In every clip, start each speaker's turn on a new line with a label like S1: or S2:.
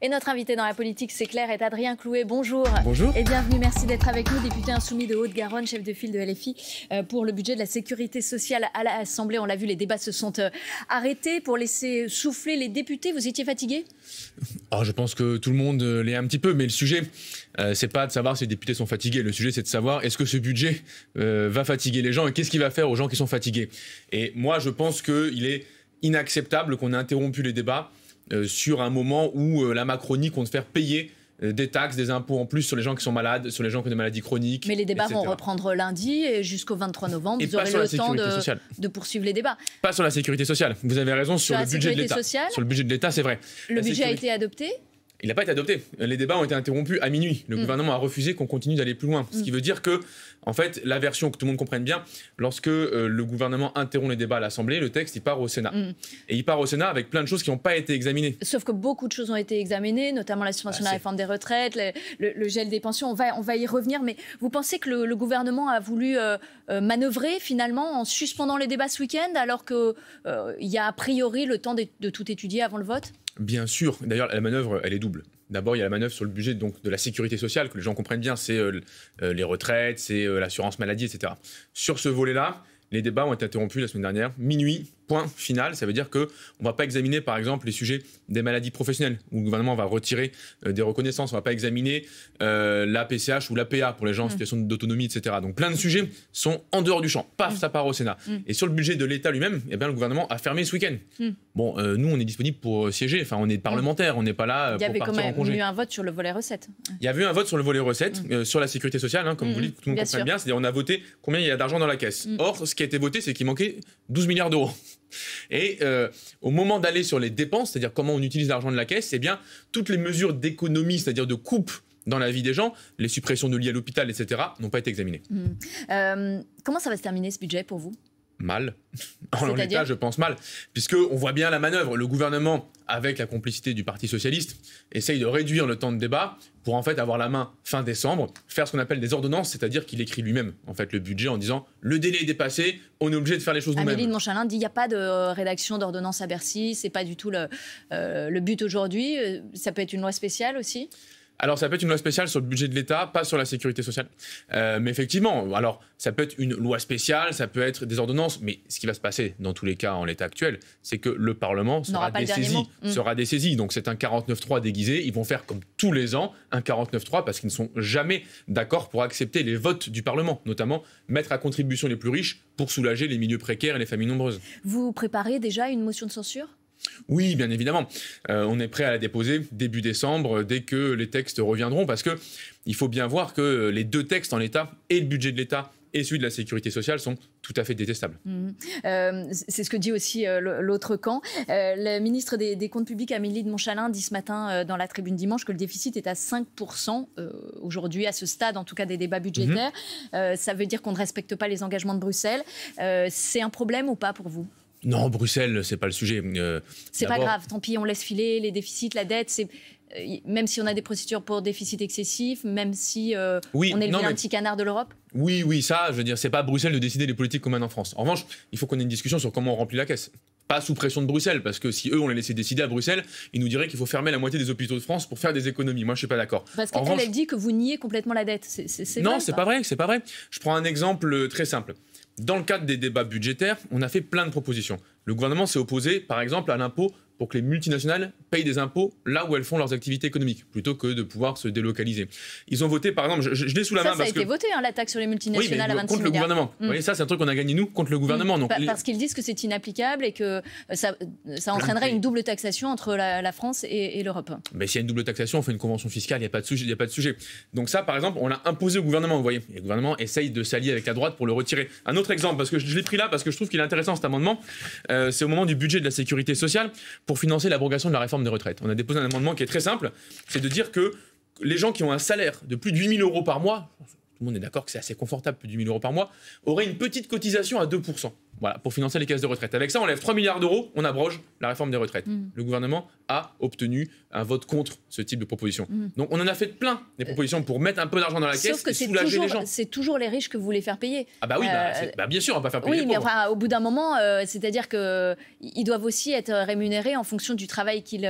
S1: Et notre invité dans la politique, c'est clair, est Adrien Clouet. Bonjour.
S2: Bonjour.
S1: Et bienvenue, merci d'être avec nous, député insoumis de Haute-Garonne, chef de file de LFI pour le budget de la sécurité sociale à l'Assemblée. On l'a vu, les débats se sont arrêtés pour laisser souffler les députés. Vous étiez fatigué?
S2: Alors, je pense que tout le monde l'est un petit peu, mais le sujet, c'est pas de savoir si les députés sont fatigués. Le sujet, c'est de savoir est-ce que ce budget va fatiguer les gens et qu'est-ce qu'il va faire aux gens qui sont fatigués. Et moi, je pense qu'il est inacceptable qu'on ait interrompu les débats sur un moment où la Macronie compte faire payer des taxes, des impôts en plus sur les gens qui sont malades, sur les gens qui ont des maladies chroniques.
S1: Mais les débats
S2: etc.
S1: vont reprendre lundi et jusqu'au 23 novembre.
S2: Et
S1: vous aurez le temps de poursuivre les débats.
S2: Pas sur la sécurité sociale. Vous avez raison sur le budget de l'État. Sur le budget de l'État, c'est vrai.
S1: Le budget a été adopté?
S2: Il n'a pas été adopté. Les débats ont été interrompus à minuit. Le gouvernement a refusé qu'on continue d'aller plus loin. Ce qui veut dire que, en fait, la version, que tout le monde comprenne bien, lorsque le gouvernement interrompt les débats à l'Assemblée, le texte, il part au Sénat. Et il part au Sénat avec plein de choses qui n'ont pas été examinées.
S1: Sauf que beaucoup de choses ont été examinées, notamment la suspension de la réforme des retraites, le gel des pensions. On va y revenir. Mais vous pensez que le gouvernement a voulu manœuvrer, finalement, en suspendant les débats ce week-end, alors qu'il y a a priori le temps de tout étudier avant le vote? Bien
S2: sûr. D'ailleurs, la manœuvre, elle est double. D'abord, il y a la manœuvre sur le budget donc, de la sécurité sociale, que les gens comprennent bien, c'est les retraites, c'est l'assurance maladie, etc. Sur ce volet-là, les débats ont été interrompus la semaine dernière, minuit, point final. Ça veut dire qu'on ne va pas examiner, par exemple, les sujets des maladies professionnelles, où le gouvernement va retirer des reconnaissances. On ne va pas examiner la PCH ou l'APA pour les gens en situation d'autonomie, etc. Donc plein de sujets sont en dehors du champ. Paf, ça part au Sénat. Et sur le budget de l'État lui-même, eh bien, le gouvernement a fermé ce week-end. Bon, nous, on est disponible pour siéger. Enfin, on est parlementaires, on n'est pas là pour partir en congé.
S1: Il y avait quand même eu un vote sur le volet recettes.
S2: Il y avait eu un vote sur le volet recettes, sur la sécurité sociale, hein, comme vous dites, tout le monde comprenne bien. C'est-à-dire on a voté combien il y a d'argent dans la caisse. Or, ce qui a été voté, c'est qu'il manquait 12 milliards d'euros. Et au moment d'aller sur les dépenses, c'est-à-dire comment on utilise l'argent de la caisse, eh bien, toutes les mesures d'économie, c'est-à-dire de coupe dans la vie des gens, les suppressions de lits à l'hôpital, etc., n'ont pas été examinées.
S1: Comment ça va se terminer ce budget pour vous ?
S2: Mal. En l'état, je pense mal. Puisqu'on voit bien la manœuvre. Le gouvernement, avec la complicité du Parti socialiste, essaye de réduire le temps de débat pour en fait avoir la main fin décembre, faire ce qu'on appelle des ordonnances, c'est-à-dire qu'il écrit lui-même en fait le budget en disant le délai est dépassé, on est obligé de faire les choses nous-mêmes.
S1: Amélie de Montchalin dit il n'y a pas de rédaction d'ordonnance à Bercy, c'est pas du tout le but aujourd'hui. Ça peut être une loi spéciale aussi?
S2: Alors, ça peut être une loi spéciale sur le budget de l'État, pas sur la sécurité sociale. Mais effectivement, alors, ça peut être une loi spéciale, ça peut être des ordonnances. Mais ce qui va se passer, dans tous les cas, en l'état actuel, c'est que le Parlement sera dessaisi. Donc, c'est un 49.3 déguisé. Ils vont faire, comme tous les ans, un 49.3 parce qu'ils ne sont jamais d'accord pour accepter les votes du Parlement, notamment mettre à contribution les plus riches pour soulager les milieux précaires et les familles nombreuses.
S1: Vous préparez déjà une motion de censure ?
S2: Oui, bien évidemment. On est prêt à la déposer début décembre, dès que les textes reviendront, parce qu'il faut bien voir que les deux textes en l'état, et le budget de l'État et celui de la sécurité sociale, sont tout à fait détestables.
S1: C'est ce que dit aussi l'autre camp. La ministre des Comptes publics, Amélie de Montchalin, dit ce matin dans la Tribune Dimanche que le déficit est à 5% aujourd'hui, à ce stade en tout cas des débats budgétaires. Ça veut dire qu'on ne respecte pas les engagements de Bruxelles. C'est un problème ou pas pour vous ?
S2: Non, Bruxelles, c'est pas le sujet.
S1: C'est pas grave, tant pis, on laisse filer les déficits, la dette. Même si on a des procédures pour déficit excessif, même si on est le petit canard de l'Europe.
S2: Oui, ça, je veux dire, c'est pas à Bruxelles de décider des politiques qu'on mène en France. En revanche, il faut qu'on ait une discussion sur comment on remplit la caisse. Pas sous pression de Bruxelles, parce que si eux, on les laissait décider à Bruxelles, ils nous diraient qu'il faut fermer la moitié des hôpitaux de France pour faire des économies. Moi, je suis pas d'accord.
S1: Parce qu'elle dit que vous niez complètement la dette.
S2: Non, c'est pas vrai. Je prends un exemple très simple. Dans le cadre des débats budgétaires, on a fait plein de propositions. Le gouvernement s'est opposé, par exemple, à l'impôt pour que les multinationales payent des impôts là où elles font leurs activités économiques, plutôt que de pouvoir se délocaliser. Ils ont voté, par exemple, je l'ai sous la main...
S1: Ça a été voté, la taxe sur les multinationales à 26
S2: contre
S1: milliards.
S2: Le gouvernement. Vous voyez, ça, c'est un truc qu'on a gagné, nous, contre le gouvernement. Donc,
S1: parce qu'ils disent que c'est inapplicable et que ça entraînerait une double taxation entre la France et l'Europe.
S2: Mais s'il y a une double taxation, on fait une convention fiscale, il n'y a pas de sujet. Donc ça, par exemple, on l'a imposé au gouvernement, vous voyez. Et le gouvernement essaye de s'allier avec la droite pour le retirer. Un autre exemple, parce que je l'ai pris là, parce que je trouve qu'il est intéressant cet amendement, c'est au moment du budget de la sécurité sociale pour financer l'abrogation de la réforme des retraites. On a déposé un amendement qui est très simple, c'est de dire que les gens qui ont un salaire de plus de 8 000 € par mois, tout le monde est d'accord que c'est assez confortable, plus de 8 000 € par mois, auraient une petite cotisation à 2%. Voilà, pour financer les caisses de retraite. Avec ça, on lève 3 milliards d'euros, on abroge la réforme des retraites. Le gouvernement a obtenu un vote contre ce type de proposition. Donc on en a fait plein des propositions pour mettre un peu d'argent dans la caisse et soulager les gens.
S1: C'est toujours les riches que vous voulez faire payer.
S2: Ah bah oui, bien sûr, on va pas faire payer les
S1: pauvres.
S2: pauvres.
S1: Oui, mais au bout d'un moment, c'est-à-dire qu'ils doivent aussi être rémunérés en fonction du travail qu'ils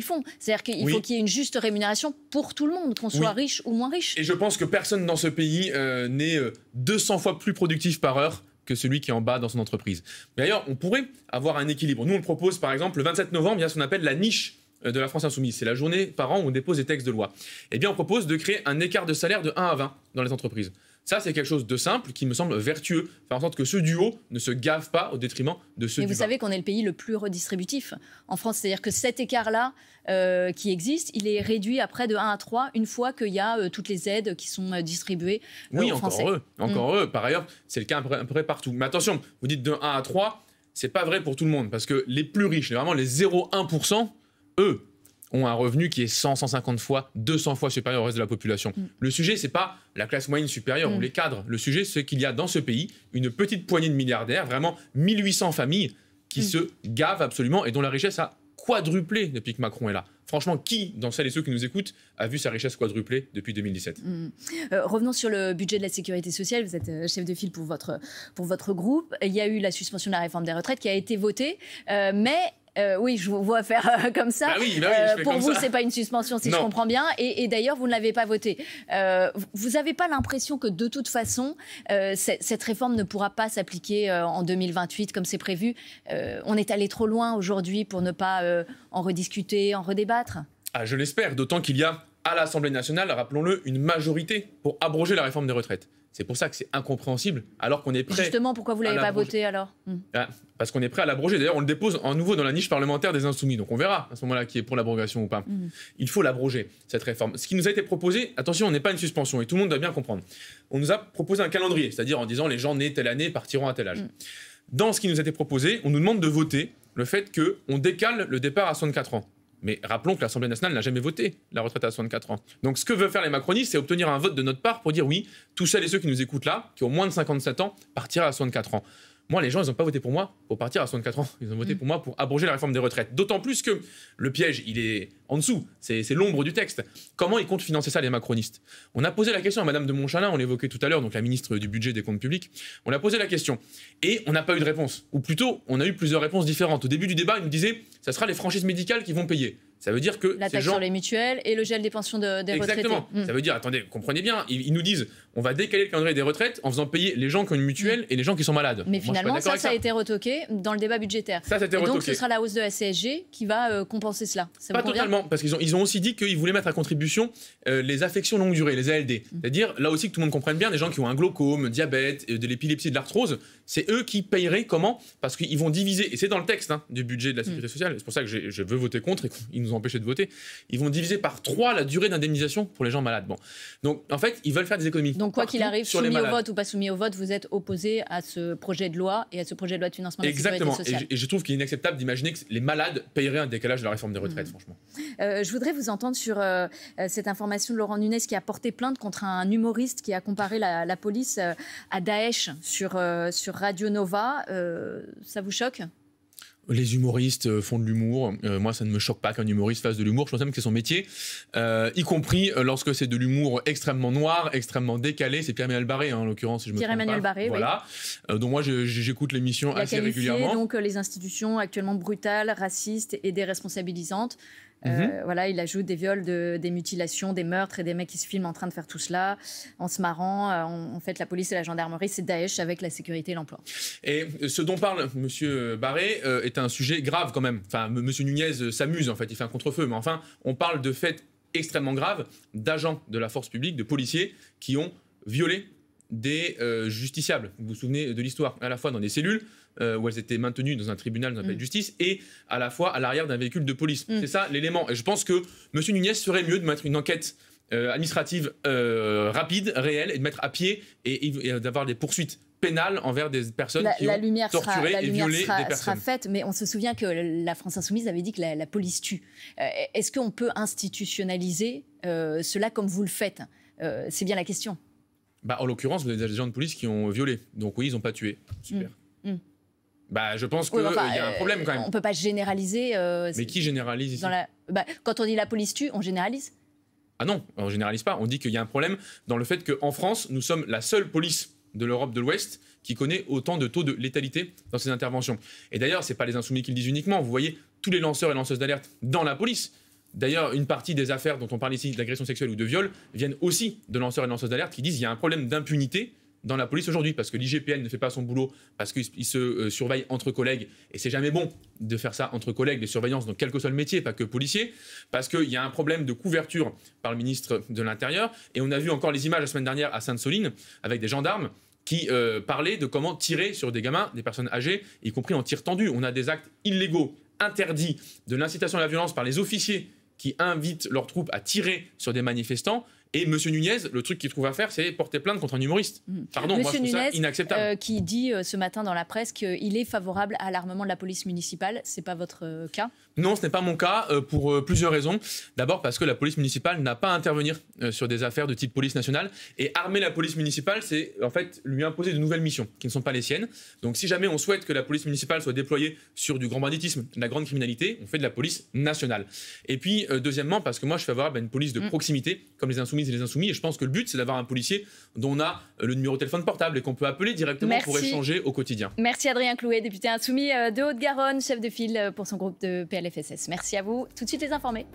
S1: font. C'est-à-dire qu'il faut qu'il y ait une juste rémunération pour tout le monde, qu'on soit riche ou moins riche.
S2: Et je pense que personne dans ce pays n'est 200 fois plus productif par heure que celui qui est en bas dans son entreprise. Mais d'ailleurs, on pourrait avoir un équilibre. Nous, on le propose, par exemple, le 27 novembre, il y a ce qu'on appelle la niche de la France Insoumise. C'est la journée par an où on dépose des textes de loi. Eh bien, on propose de créer un écart de salaire de 1 à 20 dans les entreprises. Ça, c'est quelque chose de simple qui me semble vertueux. Faire en sorte que ceux du haut ne se gavent pas au détriment de ceux du bas.
S1: Et vous savez qu'on est le pays le plus redistributif en France. C'est-à-dire que cet écart-là qui existe, il est réduit à près de 1 à 3 une fois qu'il y a toutes les aides qui sont distribuées aux Français.
S2: Encore heureux. Par ailleurs, c'est le cas à peu près partout. Mais attention, vous dites de 1 à 3, c'est pas vrai pour tout le monde. Parce que les plus riches, vraiment les 0,1%, eux, ont un revenu qui est 100, 150 fois, 200 fois supérieur au reste de la population. Le sujet, c'est pas la classe moyenne supérieure ou les cadres. Le sujet, c'est qu'il y a dans ce pays une petite poignée de milliardaires, vraiment 1800 familles qui se gavent absolument et dont la richesse a quadruplé depuis que Macron est là. Franchement, qui, dans celles et ceux qui nous écoutent, a vu sa richesse quadruplée depuis 2017 ?
S1: Revenons sur le budget de la sécurité sociale. Vous êtes chef de file pour votre groupe. Il y a eu la suspension de la réforme des retraites qui a été votée, mais... oui, je vous vois faire comme ça. Pour vous, c'est pas une suspension, si je comprends bien. Et d'ailleurs, vous ne l'avez pas votée. Vous n'avez pas l'impression que, de toute façon, cette réforme ne pourra pas s'appliquer en 2028 comme c'est prévu. On est allé trop loin aujourd'hui pour ne pas en rediscuter, en redébattre.
S2: Je l'espère, d'autant qu'il y a à l'Assemblée nationale, rappelons-le, une majorité pour abroger la réforme des retraites. C'est pour ça que c'est incompréhensible, alors qu'on est prêt.
S1: Justement, pourquoi vous ne l'avez pas voté alors ?
S2: Parce qu'on est prêt à l'abroger. D'ailleurs, on le dépose en nouveau dans la niche parlementaire des Insoumis. Donc on verra à ce moment-là qui est pour l'abrogation ou pas. Il faut l'abroger, cette réforme. Ce qui nous a été proposé, attention, on n'est pas une suspension et tout le monde doit bien comprendre. On nous a proposé un calendrier, c'est-à-dire en disant les gens nés telle année partiront à tel âge. Dans ce qui nous a été proposé, on nous demande de voter le fait qu'on décale le départ à 64 ans. Mais rappelons que l'Assemblée nationale n'a jamais voté la retraite à 64 ans. Donc ce que veulent faire les macronistes, c'est obtenir un vote de notre part pour dire oui, tous celles et ceux qui nous écoutent là, qui ont moins de 57 ans, partira à 64 ans. Moi, les gens, ils n'ont pas voté pour moi pour partir à 64 ans. Ils ont voté pour moi pour abroger la réforme des retraites. D'autant plus que le piège, il est en dessous. C'est l'ombre du texte. Comment ils comptent financer ça, les macronistes ? On a posé la question à Madame de Montchalin, on l'évoquait tout à l'heure, donc la ministre du Budget et des Comptes Publics. On a posé la question et on n'a pas eu de réponse. Ou plutôt, on a eu plusieurs réponses différentes. Au début du débat, ils nous disaient ça sera les franchises médicales qui vont payer. Ça veut dire que
S1: la taxe sur les mutuelles et le gel des pensions des retraités.
S2: Exactement. Ça veut dire, attendez, comprenez bien, ils nous disent on va décaler le calendrier des retraites en faisant payer les gens qui ont une mutuelle et les gens qui sont malades.
S1: Mais finalement, ça a été retoqué dans le débat budgétaire.
S2: Ça a été retoqué.
S1: Donc ce sera la hausse de la CSG qui va compenser cela. Ça
S2: pas totalement, parce qu'ils ont aussi dit qu'ils voulaient mettre à contribution les affections longue durée, les ALD. C'est-à-dire, là aussi que tout le monde comprenne bien, des gens qui ont un glaucome, diabète, de l'épilepsie, de l'arthrose, c'est eux qui payeraient comment ? Parce qu'ils vont diviser, et c'est dans le texte du budget de la sécurité sociale, c'est pour ça que je veux voter contre et qu'ils nous ont empêchés de voter, ils vont diviser par 3 la durée d'indemnisation pour les gens malades. Bon. Donc en fait, ils veulent faire des économies.
S1: Donc quoi qu'il arrive, soumis au vote ou pas soumis au vote, vous êtes opposé à ce projet de loi et à ce projet de loi de financement de la sécurité sociale.
S2: Exactement. Et je trouve qu'il est inacceptable d'imaginer que les malades paieraient un décalage de la réforme des retraites, franchement.
S1: Je voudrais vous entendre sur cette information de Laurent Nunez qui a porté plainte contre un humoriste qui a comparé la police à Daesh sur Radio Nova. Ça vous choque ?
S2: Les humoristes font de l'humour. Moi, ça ne me choque pas qu'un humoriste fasse de l'humour. Je pense même que c'est son métier, y compris lorsque c'est de l'humour extrêmement noir, extrêmement décalé. C'est Pierre-Emmanuel Barré, en l'occurrence, si je me trompe pas.
S1: Pierre-Emmanuel Barré,
S2: voilà.
S1: Oui.
S2: Donc moi, j'écoute l'émission assez régulièrement.
S1: Donc les institutions actuellement brutales, racistes et déresponsabilisantes. Voilà, il ajoute des viols, des mutilations, des meurtres et des mecs qui se filment en train de faire tout cela en se marrant. En fait, la police et la gendarmerie, c'est Daesh avec la sécurité et l'emploi.
S2: Et ce dont parle M. Barré est un sujet grave quand même. Enfin, M. Nunez s'amuse en fait, il fait un contre-feu. Mais enfin, on parle de faits extrêmement graves d'agents de la force publique, de policiers qui ont violé des justiciables. Vous vous souvenez de l'histoire, à la fois dans des cellules où elles étaient maintenues dans un tribunal, dans un palais de justice, et à la fois à l'arrière d'un véhicule de police. C'est ça l'élément. Et je pense que M. Nunez ferait mieux de mettre une enquête administrative rapide, réelle, et de mettre à pied et d'avoir des poursuites pénales envers des personnes qui ont torturé et violé des personnes.
S1: Sera faite, mais on se souvient que la France Insoumise avait dit que la police tue. Est-ce qu'on peut institutionnaliser cela comme vous le faites ? C'est bien la question.
S2: En l'occurrence, vous avez des agents de police qui ont violé. Donc oui, ils n'ont pas tué. Super. Bah, je pense qu'il y a un problème quand même.
S1: On ne peut pas généraliser.
S2: Mais qui généralise ici?
S1: Quand on dit la police tue, on généralise?
S2: Ah non, on généralise pas. On dit qu'il y a un problème dans le fait qu'en France, nous sommes la seule police de l'Europe de l'Ouest qui connaît autant de taux de létalité dans ses interventions. Et d'ailleurs, ce n'est pas les Insoumis qui le disent uniquement. Vous voyez tous les lanceurs et lanceuses d'alerte dans la police. D'ailleurs, une partie des affaires dont on parle ici, d'agression sexuelle ou de viol, viennent aussi de lanceurs et lanceuses d'alerte qui disent qu'il y a un problème d'impunité dans la police aujourd'hui, parce que l'IGPN ne fait pas son boulot, parce qu'il se surveille entre collègues, et c'est jamais bon de faire ça entre collègues, les surveillances, dans quel que soit le métier, pas que policier, parce qu'il y a un problème de couverture par le ministre de l'Intérieur, et on a vu encore les images la semaine dernière à Sainte-Soline, avec des gendarmes qui parlaient de comment tirer sur des gamins, des personnes âgées, y compris en tir tendu. On a des actes illégaux, interdits, de l'incitation à la violence par les officiers qui invitent leurs troupes à tirer sur des manifestants. Et M. Nunez, le truc qu'il trouve à faire, c'est porter plainte contre un humoriste. Pardon, moi je trouve ça inacceptable.
S1: Qui dit ce matin dans la presse qu'il est favorable à l'armement de la police municipale. C'est pas votre cas?
S2: Non, ce n'est pas mon cas pour plusieurs raisons. D'abord parce que la police municipale n'a pas à intervenir sur des affaires de type police nationale. Et armer la police municipale, c'est en fait lui imposer de nouvelles missions qui ne sont pas les siennes. Donc si jamais on souhaite que la police municipale soit déployée sur du grand banditisme, de la grande criminalité, on fait de la police nationale. Et puis deuxièmement, parce que moi je suis favorable à une police de proximité, comme les Insoumises et les Insoumis. Et je pense que le but, c'est d'avoir un policier dont on a le numéro de téléphone portable et qu'on peut appeler directement pour échanger au quotidien.
S1: Merci Adrien Clouet, député insoumis de Haute-Garonne, chef de file pour son groupe de PLFSS. Merci à vous. Tout de suite les informés.